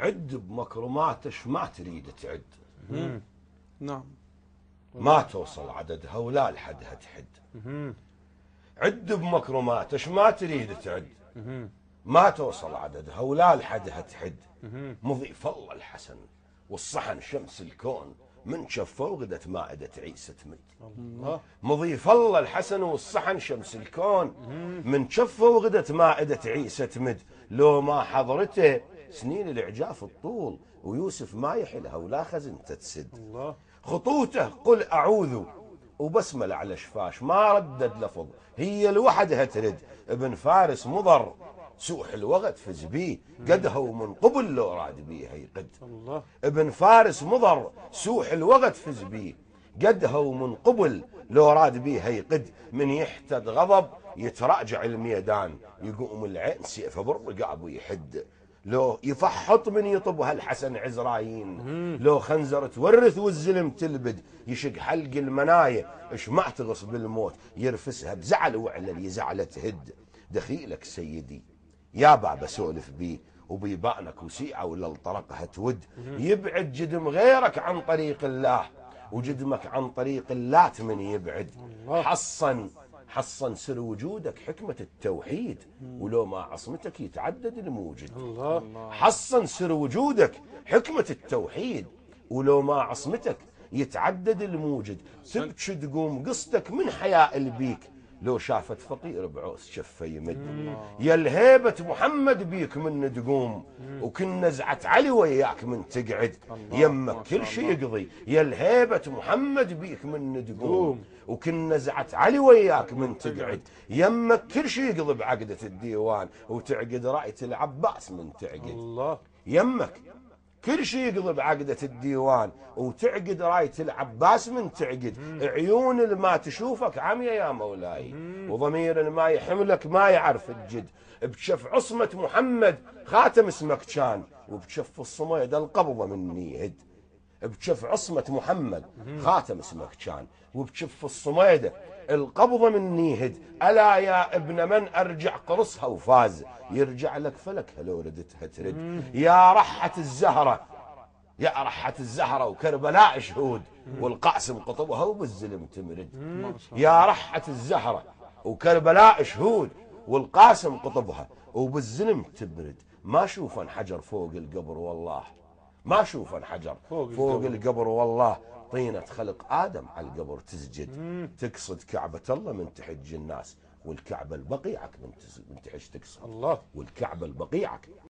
عد بمكرمات ايش ما تريد تعد. نعم. ما توصل عددها ولا لحدها تحد. عد بمكرمات ايش ما تريد تعد. ما توصل عددها ولا لحدها تحد. مضيف الله الحسن والصحن شمس الكون، من شفه وغدت مائدة عيسى تمد. الله. مضيف الله الحسن والصحن شمس الكون، من شفه وغدت مائدة عيسى تمد. لو ما حضرته سنين الإعجاف الطول، ويوسف ما يحلها ولا خزنته تسد. الله. خطوته قل أعوذ وبسمل على شفاش، ما ردد لفظ هي لوحدها ترد. ابن فارس مضر سوح الوغد فز بيه، قدها ومن قبل لو راد بيها يقد. الله. ابن فارس مضر سوح الوغد فز بيه، قدها ومن قبل لو راد بيها يقد. من يحتد غضب يتراجع الميدان، يقوم العين سيفه بالرقاب ويحد. لو يفحط من يطبها الحسن عزرايين، لو خنزر تورث والزلم تلبد. يشق حلق المناية اش ما تغص بالموت، يرفسها بزعل وعلى يزعل تهد. دخيلك سيدي يا بابا سولف بيه، وبيبانك وسيعة ولا الطرقها تود. يبعد جدم غيرك عن طريق الله، وجدمك عن طريق اللات من يبعد. حصن سر وجودك حكمة التوحيد، ولو ما عصمتك يتعدد الموجد. الله. حصن سر وجودك حكمة التوحيد، ولو ما عصمتك يتعدد الموجد. تبكي تقوم قصتك من حياء البيك، لو شافت فقير بعوس شفه يمد. يا الهيبة محمد بيك من تقوم، وكن نزعة علي وياك من تقعد. يمك كل شي يقضي، يا الهيبة محمد بيك من تقوم، وكن نزعة علي وياك من تقعد. يمك كل شي يقضي بعقدة الديوان، وتعقد راية العباس من تعقد. الله. يمك كل شيء يقضي بعقدة الديوان، وتعقد راية العباس من تعقد. عيون الما تشوفك عمية يا مولاي، وضمير الما يحملك ما يعرف الجد. بشف عصمة محمد خاتم اسمك كان، وبشف الصميد القبضة مني يهد. بشف عصمة محمد خاتم اسمك كان، وبشف الصميدة القبضة مني يهد. ألا يا ابن من أرجع قرصها وفاز، يرجع لك فلكها لو ردتها ترد. يا رحة الزهرة يا رحة الزهرة وكربلاء شهود، والقاسم قطبها وبالزلم تمرد. يا رحة الزهرة وكربلاء شهود، والقاسم قطبها وبالزلم تبرد. ما شوف انحجر فوق القبر والله، ما شوف انحجر فوق القبر والله. طينة خلق آدم على القبر تسجد، تقصد كعبة الله من تحج الناس، والكعبة البقيعك من تحج تقصد. الله. والكعبة البقيعك